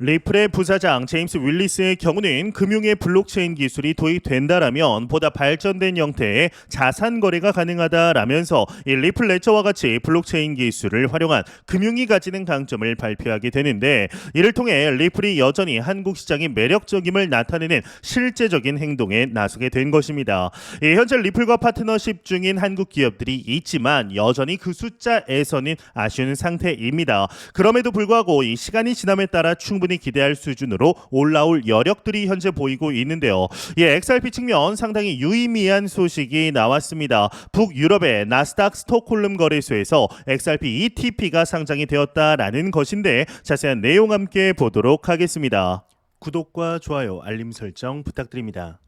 리플의 부사장 제임스 윌리스의 경우는 금융의 블록체인 기술이 도입된다라면 보다 발전된 형태의 자산 거래가 가능하다라면서 이 리플 레저와 같이 블록체인 기술을 활용한 금융이 가지는 강점을 발표하게 되는데, 이를 통해 리플이 여전히 한국 시장이 매력적임을 나타내는 실제적인 행동에 나서게 된 것입니다. 현재 리플과 파트너십 중인 한국 기업들이 있지만 여전히 그 숫자에서는 아쉬운 상태입니다. 그럼에도 불구하고 이 시간이 지남에 따라 충분히 기대할 수준으로 올라올 여력들이 현재 보이고 있는데요. XRP 측면 상당히 유의미한 소식이 나왔습니다. 북유럽의 나스닥 스톡홀름 거래소에서 XRP ETP가 상장이 되었다라는 것인데, 자세한 내용 함께 보도록 하겠습니다. 구독과 좋아요, 알림 설정 부탁드립니다.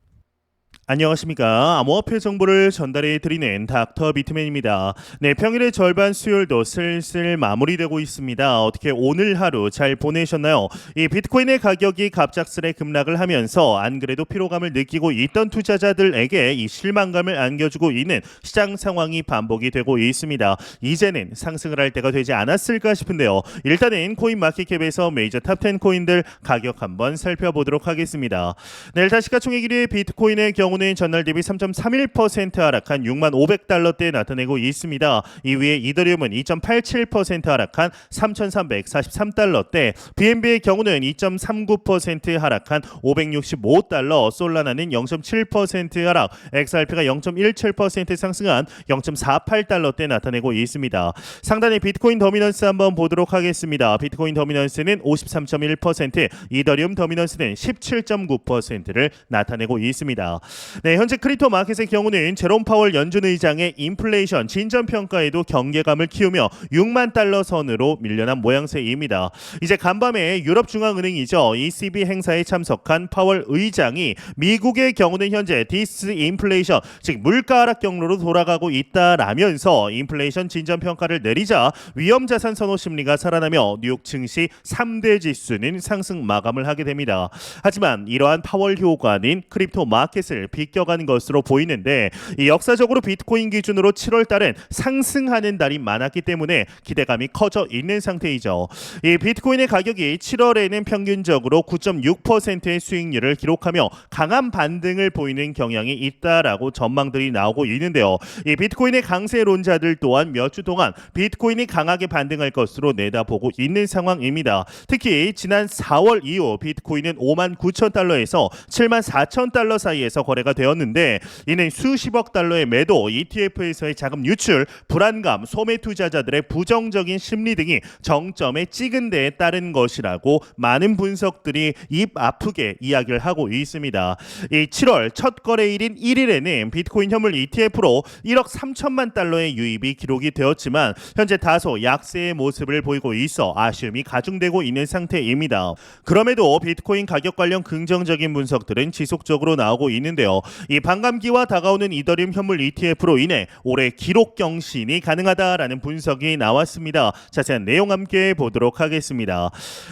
안녕하십니까. 암호화폐 정보를 전달해 드리는 닥터 비트맨입니다. 평일의 절반 수요일도 슬슬 마무리되고 있습니다. 어떻게 오늘 하루 잘 보내셨나요? 이 비트코인의 가격이 갑작스레 급락을 하면서 안 그래도 피로감을 느끼고 있던 투자자들에게 이 실망감을 안겨주고 있는 시장 상황이 반복이 되고 있습니다. 이제는 상승을 할 때가 되지 않았을까 싶은데요. 일단은 코인마켓캡에서 메이저 탑10 코인들 가격 한번 살펴보도록 하겠습니다. 일단 시가총액 1위의 비트코인의 경우는 전날 대비 3.31% 하락한 6500달러대에 나타내고 있습니다. 2위의 이더리움은 2.87% 하락한 3343달러대, BNB의 경우는 2.39% 하락한 565달러, 솔라나는 0.7% 하락, XRP가 0.17% 상승한 0.48달러대 나타내고 있습니다. 상단의 비트코인 더미넌스 한번 보도록 하겠습니다. 비트코인 더미넌스는 53.1%, 이더리움 더미넌스는 17.9%를 나타내고 있습니다. 현재 크립토 마켓의 경우는 제롬 파월 연준 의장의 인플레이션 진전 평가에도 경계감을 키우며 6만 달러 선으로 밀려난 모양새입니다. 이제 간밤에 유럽 중앙은행이죠, ECB 행사에 참석한 파월 의장이 미국의 경우는 현재 디스인플레이션, 즉 물가 하락 경로로 돌아가고 있다라면서 인플레이션 진전 평가를 내리자 위험 자산 선호 심리가 살아나며 뉴욕 증시 3대 지수는 상승 마감을 하게 됩니다. 하지만 이러한 파월 효과는 크립토 마켓을 비껴간 것으로 보이는데, 이 역사적으로 비트코인 기준으로 7월 달은 상승하는 달이 많았기 때문에 기대감이 커져 있는 상태이죠. 이 비트코인의 가격이 7월에는 평균적으로 9.6%의 수익률을 기록하며 강한 반등을 보이는 경향이 있다라고 전망들이 나오고 있는데요. 이 비트코인의 강세론자들 또한 몇 주 동안 비트코인이 강하게 반등할 것으로 내다보고 있는 상황입니다. 특히 지난 4월 이후 비트코인은 59,000달러에서 74,000달러 사이에서 거래가 되었는데, 이는 수십억 달러의 매도, ETF에서의 자금 유출, 불안감, 소매 투자자들의 부정적인 심리 등이 정점에 찍은 데에 따른 것이라고 많은 분석들이 입 아프게 이야기를 하고 있습니다. 이 7월 첫 거래일인 1일에는 비트코인 현물 ETF로 1억 3천만 달러의 유입이 기록이 되었지만 현재 다소 약세의 모습을 보이고 있어 아쉬움이 가중되고 있는 상태입니다. 그럼에도 비트코인 가격 관련 긍정적인 분석들은 지속적으로 나오고 있는데요. 이 반감기와 다가오는 이더리움 현물 ETF로 인해 올해 기록 경신이 가능하다라는 분석이 나왔습니다. 자세한 내용 함께 보도록 하겠습니다.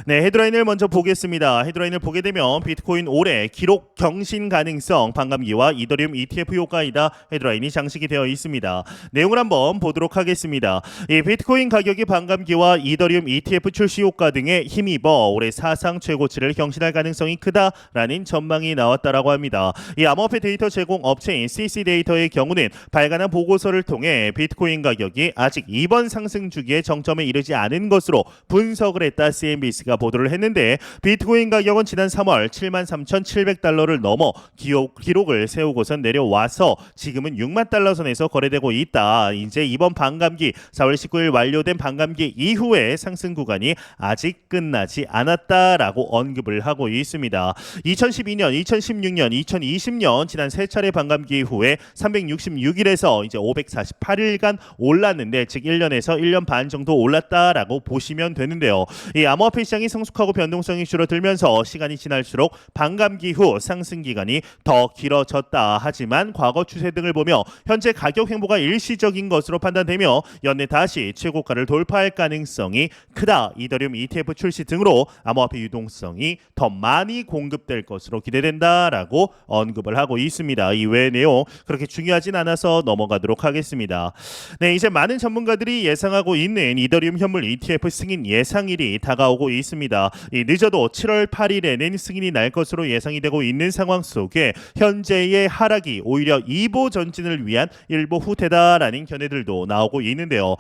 헤드라인을 먼저 보겠습니다. 헤드라인을 보게 되면 비트코인 올해 기록 경신 가능성, 반감기와 이더리움 ETF 효과이다 헤드라인이 장식이 되어 있습니다. 내용을 한번 보도록 하겠습니다. 이 비트코인 가격이 반감기와 이더리움 ETF 출시 효과 등에 힘입어 올해 사상 최고치를 경신할 가능성이 크다라는 전망이 나왔다라고 합니다. 이 암호화폐 데이터 제공 업체인 CC 데이터의 경우는 발간한 보고서를 통해 비트코인 가격이 아직 이번 상승 주기의 정점에 이르지 않은 것으로 분석을 했다 CNBC가 보도를 했는데, 비트코인 가격은 지난 3월 73,700달러를 넘어 기록을 세우고선 내려와서 지금은 6만 달러 선에서 거래되고 있다. 이제 이번 반감기 4월 19일 완료된 반감기 이후에 상승 구간이 아직 끝나지 않았다라고 언급을 하고 있습니다. 2012년, 2016년, 2020년 지난 세 차례 반감기 이후에 366일에서 이제 548일간 올랐는데, 즉 1년에서 1년 반 정도 올랐다라고 보시면 되는데요. 이 암호화폐 시장이 성숙하고 변동성이 줄어들면서 시간이 지날수록 반감기 후 상승 기간이 더 길어졌다. 하지만 과거 추세 등을 보며 현재 가격 행보가 일시적인 것으로 판단되며 연내 다시 최고가를 돌파할 가능성이 크다. 이더리움 ETF 출시 등으로 암호화폐 유동성이 더 많이 공급될 것으로 기대된다라고 언급을 하고 있습니다. 이 외의 내용 그렇게 중요하진 않아서 넘어가도록 하겠습니다. 네, 이제 많은 전문가들이 예상하고 있는 이더리움 현물 ETF 승인 예상일이 다가오고 있습니다. 늦어도 7월 8일에는 승인이 날 것으로 예상이 되고 있는 상황 속에 현재의 하락이 오히려 이보 전진을 위한 일보 후퇴다라는 견해들도 나오고 있는데요.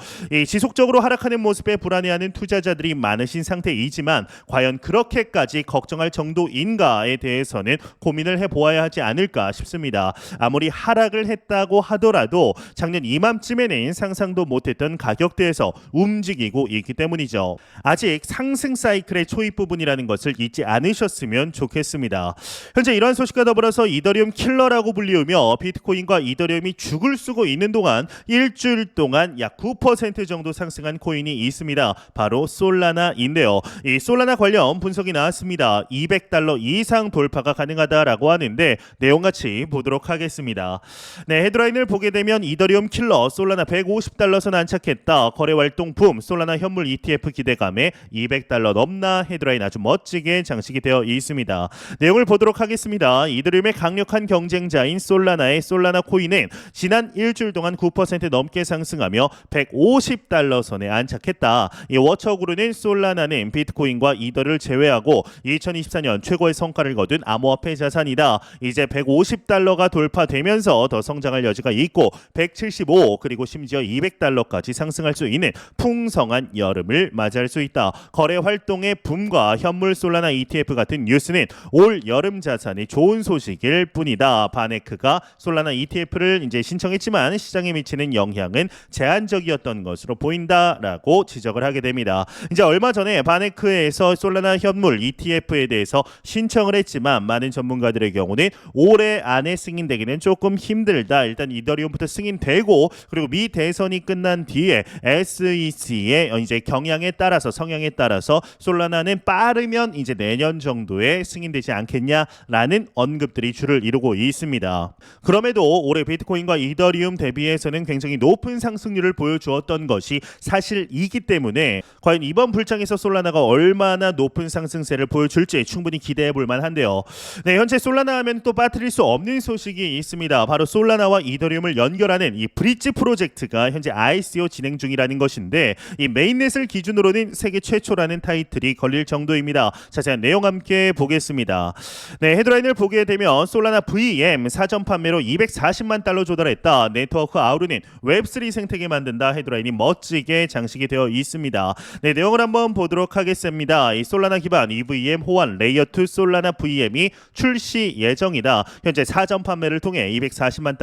지속적으로 하락하는 모습에 불안해하는 투자자들이 많으신 상태이지만 과연 그렇게까지 걱정할 정도인가에 대해서는 고민을 해보아야 하지 않을까 싶습니다. 아무리 하락을 했다고 하더라도 작년 이맘쯤에는 상상도 못했던 가격대에서 움직이고 있기 때문이죠. 아직 상승 사이클의 초입 부분이라는 것을 잊지 않으셨으면 좋겠습니다. 현재 이러한 소식과 더불어서 이더리움 킬러라고 불리우며 비트코인과 이더리움이 죽을 쓰고 있는 동안 일주일 동안 약 9% 정도 상승한 코인이 있습니다. 바로 솔라나인데요. 이 솔라나 관련 분석이 나왔습니다. $200 이상 돌파가 가능하다라고 하는데 내용 같이 보도록 하겠습니다. 네, 헤드라인을 보게 되면 이더리움 킬러 솔라나 $150선 안착했다. 거래 활동 붐 솔라나 현물 ETF 기대감에 $200 넘나 헤드라인 아주 멋지게 장식이 되어 있습니다. 내용을 보도록 하겠습니다. 이더리움의 강력한 경쟁자인 솔라나의 솔라나 코인은 지난 일주일 동안 9% 넘게 상승하며 $150 선에 안착했다. 이 워처그룹은 솔라나는 비트코인과 이더를 제외하고 2024년 최고의 성과를 거둔 암호화폐 자산이다. 이제 $150가 돌파되면서 더 성장할 여지가 있고 175 그리고 심지어 $200까지 상승할 수 있는 풍성한 여름을 맞이할 수 있다. 거래 활동의 붐과 현물 솔라나 ETF 같은 뉴스는 올 여름 자산이 좋은 소식일 뿐이다. 바네크가 솔라나 ETF를 이제 신청했지만 시장에 미치는 영향은 제한적이었던 것으로 보인다라고 지적을 하게 됩니다. 이제 얼마 전에 바네크에서 솔라나 현물 ETF에 대해서 신청을 했지만 많은 전문가들의 경우는 올해 안에 승인되기는 조금 힘들다. 일단 이더리움부터 승인되고 그리고 미 대선이 끝난 뒤에 SEC의 이제 경향에 따라서 성향에 따라서 솔라나는 빠르면 이제 내년 정도에 승인되지 않겠냐라는 언급들이 줄을 이루고 있습니다. 그럼에도 올해 비트코인과 이더리움 대비해서는 굉장히 높은 상승률을 보여주었던 것이 사실이기 때문에 과연 이번 불장에서 솔라나가 얼마나 높은 상승세를 보여줄지 충분히 기대해 볼 만한데요. 네, 현재 솔라나 하면 또 빠뜨릴 수 없는 소식이 있습니다. 바로 솔라나와 이더리움을 연결하는 이 브릿지 프로젝트가 현재 ICO 진행 중이라는 것인데 이 메인넷을 기준으로는 세계 최초라는 타이틀이 걸릴 정도입니다. 자세한 내용 함께 보겠습니다. 네, 헤드라인을 보게 되면 솔라나 VM 사전 판매로 $240만 조달했다. 네트워크 아우르는 웹3 생태계 만든다. 헤드라인이 멋지게 장식이 되어 있습니다. 네, 내용을 한번 보도록 하겠습니다. 이 솔라나 기반 EVM 호환 레이어 2 솔라나 VM이 출시 예정이다. 현재 사전 판매를 통해 $240만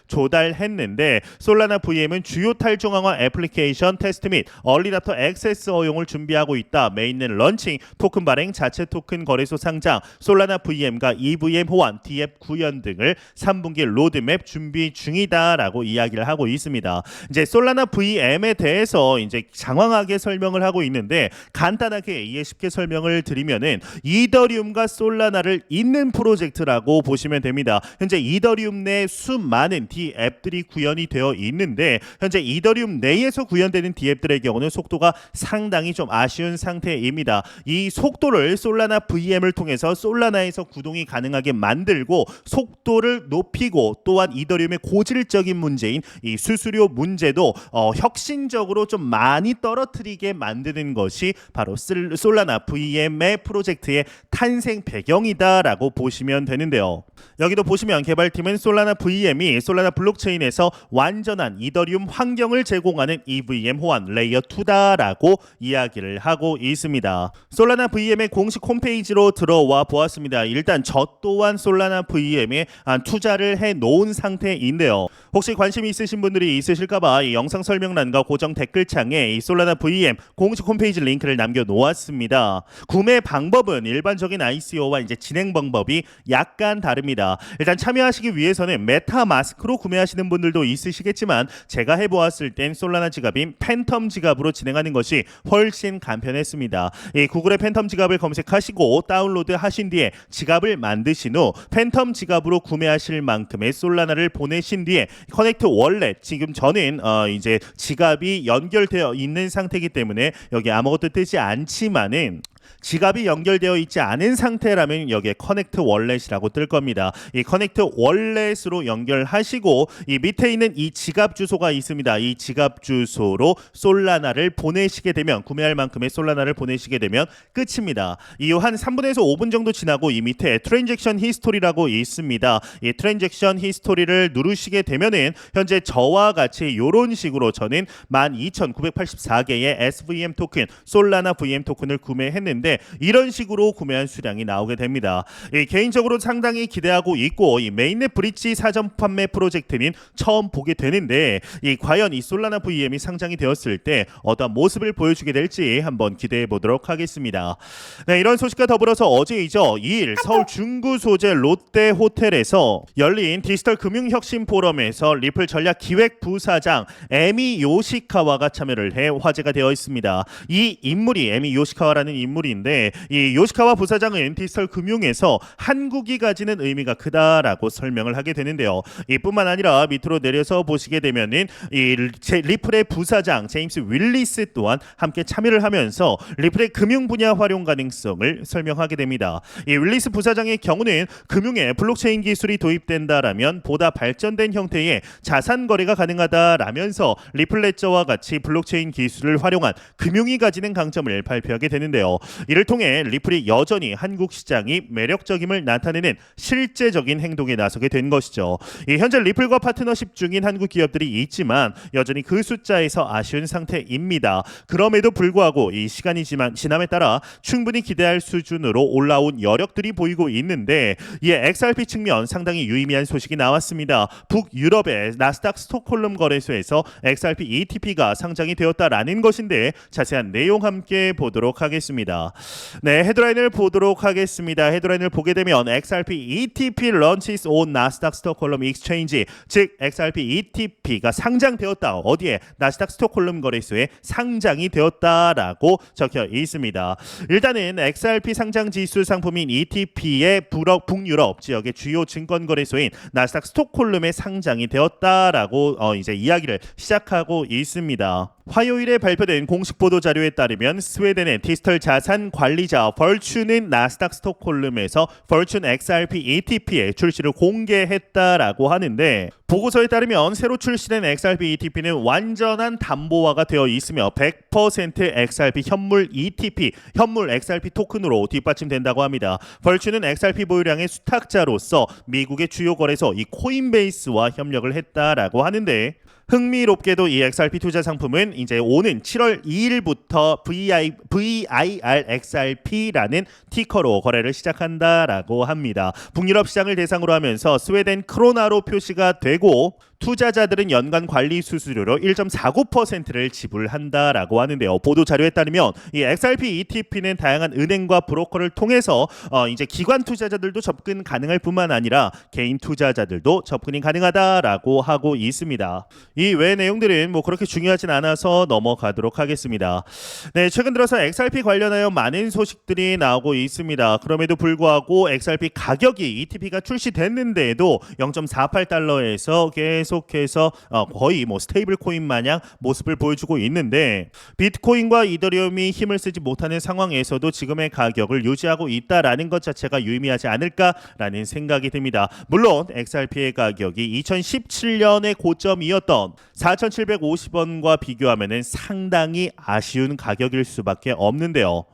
조달했는데 솔라나 VM은 주요 탈중앙화 애플리케이션 테스트 및 얼리답터 액세스 어용을 준비하고 있다. 메인넷 런칭, 토큰 발행, 자체 토큰 거래소 상장, 솔라나 VM과 EVM 호환, DApp 구현 등을 3분기 로드맵 준비 중이다라고 이야기를 하고 있습니다. 이제 솔라나 VM에 대해서 이제 장황하게 설명을 하고 있는데 간단하게 이해 쉽게 설명을 드리면은 이더리움과 솔라나를 잇는 프로젝트라고 보시면 됩니다. 현재 이더리움 내 수많은 DApp들이 구현이 되어 있는데 현재 이더리움 내에서 구현되는 DApp들의 경우는 속도가 상당히 좀 아쉬운 상태입니다. 이 속도를 솔라나 VM을 통해서 솔라나에서 구동이 가능하게 만들고 속도를 높이고 또한 이더리움의 고질적인 문제인 이 수수료 문제도 혁신적으로 좀 많이 떨어뜨리게 만드는 것이 바로 솔라나 VM의 프로젝트의 탄생 배경이다라고 보시면 되는데요. 여기도 보시면 개발팀은 솔라나 VM이 솔라나 블록체인에서 완전한 이더리움 환경을 제공하는 EVM 호환 레이어 2다라고 이야기를 하고 있습니다. 솔라나 VM의 공식 홈페이지로 들어와 보았습니다. 일단 저 또한 솔라나 VM에 투자를 해 놓은 상태인데요. 혹시 관심이 있으신 분들이 있으실까봐 이 영상 설명란과 고정 댓글창에 이 솔라나 VM 공식 홈페이지 링크를 남겨 놓았습니다. 구매 방법은 일반적인 ICO와 이제 진행 방법이 약간 다릅니다. 일단 참여하시기 위해서는 메타마스크로 구매하시는 분들도 있으시겠지만 제가 해보았을 땐 솔라나 지갑인 팬텀 지갑으로 진행하는 것이 훨씬 간편했습니다. 이 구글의 팬텀 지갑을 검색하시고 다운로드 하신 뒤에 지갑을 만드신 후 팬텀 지갑으로 구매하실 만큼의 솔라나를 보내신 뒤에 커넥트 월렛, 지금 저는 이제 지갑이 연결되어 있는 상태이기 때문에 여기 아무것도 뜨지 않지만은 지갑이 연결되어 있지 않은 상태라면 여기에 커넥트 월렛이라고 뜰 겁니다. 이 커넥트 월렛으로 연결하시고 이 밑에 있는 이 지갑 주소가 있습니다. 이 지갑 주소로 솔라나를 보내시게 되면 구매할 만큼의 솔라나를 보내시게 되면 끝입니다. 이후 한 3분에서 5분 정도 지나고 이 밑에 트랜잭션 히스토리라고 있습니다. 이 트랜잭션 히스토리를 누르시게 되면은 현재 저와 같이 이런 식으로 저는 12,984개의 SVM 토큰, 솔라나 VM 토큰을 구매했는데 이런 식으로 구매한 수량이 나오게 됩니다. 개인적으로 상당히 기대하고 있고 이 메인넷 브릿지 사전 판매 프로젝트는 처음 보게 되는데 과연 이 솔라나 VM이 상장이 되었을 때 어떤 모습을 보여주게 될지 한번 기대해 보도록 하겠습니다. 네, 이런 소식과 더불어서 어제이죠. 2일 서울 중구 소재 롯데 호텔에서 열린 디지털 금융혁신 포럼에서 리플 전략 기획 부사장 에미 요시카와가 참여를 해 화제가 되어 있습니다. 이 인물이 에미 요시카와라는 인물인데 이 요시카와 부사장은 디지털 금융에서 한국이 가지는 의미가 크다라고 설명을 하게 되는데요. 이뿐만 아니라 밑으로 내려서 보시게 되면은 이 리플의 부사장 제임스 윌리스 또한 함께 참여를 하면서 리플의 금융 분야 활용 가능성을 설명하게 됩니다. 이 윌리스 부사장의 경우는 금융에 블록체인 기술이 도입된다라면 보다 발전된 형태의 자산 거래가 가능하다라면서 리플 레저와 같이 블록체인 기술을 활용한 금융이 가지는 강점을 발표하게 되는데요. 이를 통해 리플이 여전히 한국 시장이 매력적임을 나타내는 실제적인 행동에 나서게 된 것이죠. 현재 리플과 파트너십 중인 한국 기업들이 있지만 여전히 그 숫자에서 아쉬운 상태입니다. 그럼에도 불구하고 이 시간이 지남에 따라 충분히 기대할 수준으로 올라온 여력들이 보이고 있는데 이에 XRP 측면 상당히 유의미한 소식이 나왔습니다. 북유럽의 나스닥 스톡홀름 거래소에서 XRP ETP가 상장이 되었다라는 것인데 자세한 내용 함께 보도록 하겠습니다. 네, 헤드라인을 보도록 하겠습니다. 헤드라인을 보게 되면 XRP ETP launches on 나스닥 스톡홀름 익스체인지, 즉 XRP ETP가 상장되었다. 어디에? 나스닥 스톡홀름 거래소에 상장이 되었다라고 적혀 있습니다. 일단은 XRP 상장 지수 상품인 ETP의 북유럽 지역의 주요 증권 거래소인 나스닥 스톡홀름에 상장이 되었다라고 이제 이야기를 시작하고 있습니다. 화요일에 발표된 공식 보도 자료에 따르면 스웨덴의 디지털 자산 관리자 벌추는 나스닥 스톡홀름에서 벌춘 XRP ETP의 출시를 공개했다라고 하는데 보고서에 따르면 새로 출시된 XRP ETP는 완전한 담보화가 되어 있으며 100% XRP 현물 ETP, 현물 XRP 토큰으로 뒷받침된다고 합니다. 벌추는 XRP 보유량의 수탁자로서 미국의 주요 거래소 이 코인베이스와 협력을 했다라고 하는데 흥미롭게도 이 XRP 투자 상품은 이제 오는 7월 2일부터 VIRXRP라는 티커로 거래를 시작한다라고 합니다. 북유럽 시장을 대상으로 하면서 스웨덴 크로나로 표시가 되고 투자자들은 연간 관리 수수료로 1.49%를 지불한다라고 하는데요. 보도 자료에 따르면 이 XRP ETP는 다양한 은행과 브로커를 통해서 이제 기관 투자자들도 접근 가능할 뿐만 아니라 개인 투자자들도 접근이 가능하다라고 하고 있습니다. 이 외의 내용들은 뭐 그렇게 중요하진 않아서 넘어가도록 하겠습니다. 네, 최근 들어서 XRP 관련하여 많은 소식들이 나오고 있습니다. 그럼에도 불구하고 XRP 가격이 ETP가 출시됐는데도 0.48달러에서 계속해서 거의 뭐 스테이블 코인 마냥 모습을 보여주고 있는데 비트코인과 이더리움이 힘을 쓰지 못하는 상황에서도 지금의 가격을 유지하고 있다라는 것 자체가 유의미하지 않을까라는 생각이 듭니다. 물론 XRP의 가격이 2017년의 고점이었던 4,750원과 비교하면 상당히 아쉬운 가격일 수밖에 없는데요.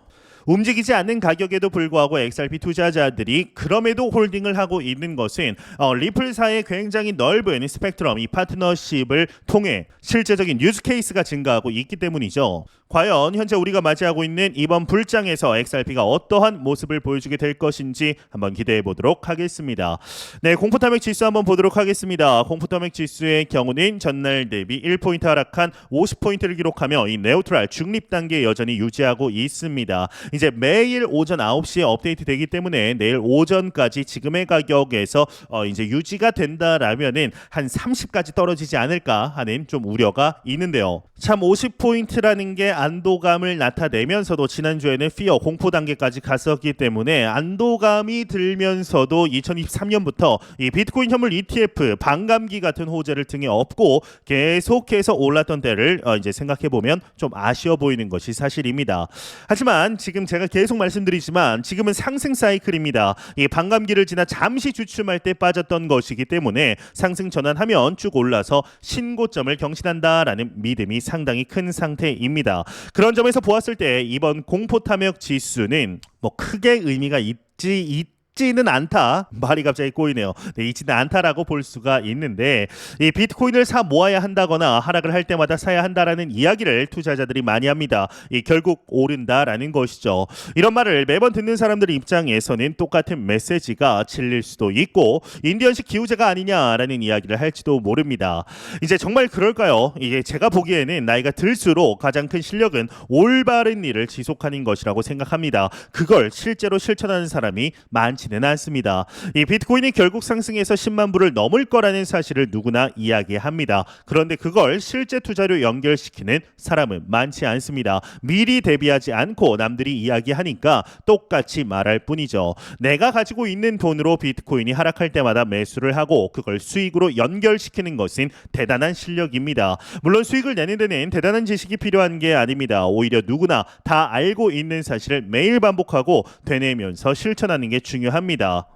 움직이지 않는 가격에도 불구하고 XRP 투자자들이 그럼에도 홀딩을 하고 있는 것은 리플사의 굉장히 넓은 스펙트럼 이 파트너십을 통해 실제적인 유즈 케이스가 증가하고 있기 때문이죠. 과연 현재 우리가 맞이하고 있는 이번 불장에서 XRP가 어떠한 모습을 보여주게 될 것인지 한번 기대해 보도록 하겠습니다. 네, 공포탐욕 지수 한번 보도록 하겠습니다. 공포탐욕 지수의 경우는 전날 대비 1포인트 하락한 50포인트를 기록하며 이 네오트럴 중립 단계 여전히 유지하고 있습니다. 이제 매일 오전 9시에 업데이트 되기 때문에 내일 오전까지 지금의 가격에서 이제 유지가 된다라면은 한 30까지 떨어지지 않을까 하는 좀 우려가 있는데요. 참 50포인트라는 게 안도감을 나타내면서도 지난주에는 피어 공포 단계까지 갔었기 때문에 안도감이 들면서도 2023년부터 이 비트코인 현물 ETF 반감기 같은 호재를 등에 업고 계속해서 올랐던 때를 이제 생각해 보면 좀 아쉬워 보이는 것이 사실입니다. 하지만 지금 제가 계속 말씀드리지만 지금은 상승 사이클입니다. 이 반감기를 지나 잠시 주춤할 때 빠졌던 것이기 때문에 상승 전환하면 쭉 올라서 신고점을 경신한다라는 믿음이 상당히 큰 상태입니다. 그런 점에서 보았을 때 이번 공포 탐욕 지수는 뭐 크게 의미가 있지는 않다. 말이 갑자기 꼬이네요. 네, 있지는 않다라고 볼 수가 있는데 이 비트코인을 사 모아야 한다거나 하락을 할 때마다 사야 한다라는 이야기를 투자자들이 많이 합니다. 이 결국 오른다라는 것이죠. 이런 말을 매번 듣는 사람들 입장에서는 똑같은 메시지가 질릴 수도 있고 인디언식 기우제가 아니냐라는 이야기를 할지도 모릅니다. 이제 정말 그럴까요? 이게 제가 보기에는 나이가 들수록 가장 큰 실력은 올바른 일을 지속하는 것이라고 생각합니다. 그걸 실제로 실천하는 사람이 많지는 않습니다. 이 비트코인이 결국 상승해서 10만 불을 넘을 거라는 사실을 누구나 이야기합니다. 그런데 그걸 실제 투자로 연결시키는 사람은 많지 않습니다. 미리 대비하지 않고 남들이 이야기하니까 똑같이 말할 뿐이죠. 내가 가지고 있는 돈으로 비트코인이 하락할 때마다 매수를 하고 그걸 수익으로 연결시키는 것은 대단한 실력입니다. 물론 수익을 내는 데는 대단한 지식이 필요한 게 아닙니다. 오히려 누구나 다 알고 있는 사실을 매일 반복하고 되뇌면서 실천하는 게 중요합니다.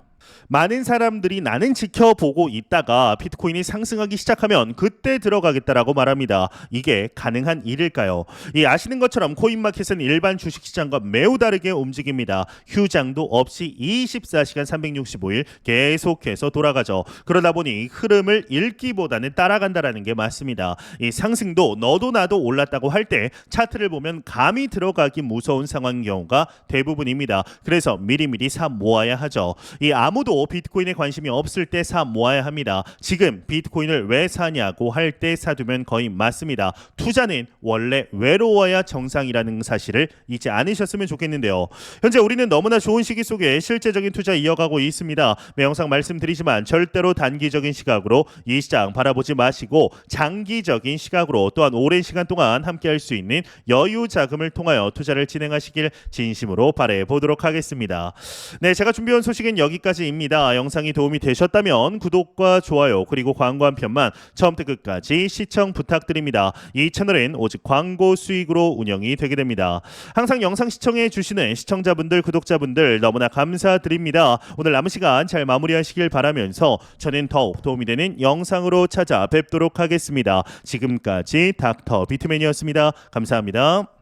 많은 사람들이 나는 지켜보고 있다가 비트코인이 상승하기 시작하면 그때 들어가겠다라고 말합니다. 이게 가능한 일일까요? 이 아시는 것처럼 코인마켓은 일반 주식시장과 매우 다르게 움직입니다. 휴장도 없이 24시간 365일 계속해서 돌아가죠. 그러다 보니 흐름을 읽기보다는 따라간다라는 게 맞습니다. 이 상승도 너도 나도 올랐다고 할 때 차트를 보면 감이 들어가기 무서운 상황인 경우가 대부분입니다. 그래서 미리미리 사 모아야 하죠. 이 아무도 비트코인에 관심이 없을 때 사 모아야 합니다. 지금 비트코인을 왜 사냐고 할 때 사두면 거의 맞습니다. 투자는 원래 외로워야 정상이라는 사실을 잊지 않으셨으면 좋겠는데요. 현재 우리는 너무나 좋은 시기 속에 실제적인 투자 이어가고 있습니다. 매 영상 말씀드리지만 절대로 단기적인 시각으로 이 시장 바라보지 마시고 장기적인 시각으로 또한 오랜 시간 동안 함께할 수 있는 여유 자금을 통하여 투자를 진행하시길 진심으로 바라보도록 하겠습니다. 네, 제가 준비한 소식은 여기까지입니다. 영상이 도움이 되셨다면 구독과 좋아요 그리고 광고 한 편만 처음부터 끝까지 시청 부탁드립니다. 이 채널은 오직 광고 수익으로 운영이 되게 됩니다. 항상 영상 시청해 주시는 시청자분들 구독자분들 너무나 감사드립니다. 오늘 남은 시간 잘 마무리하시길 바라면서 저는 더욱 도움이 되는 영상으로 찾아뵙도록 하겠습니다. 지금까지 닥터 비트맨이었습니다. 감사합니다.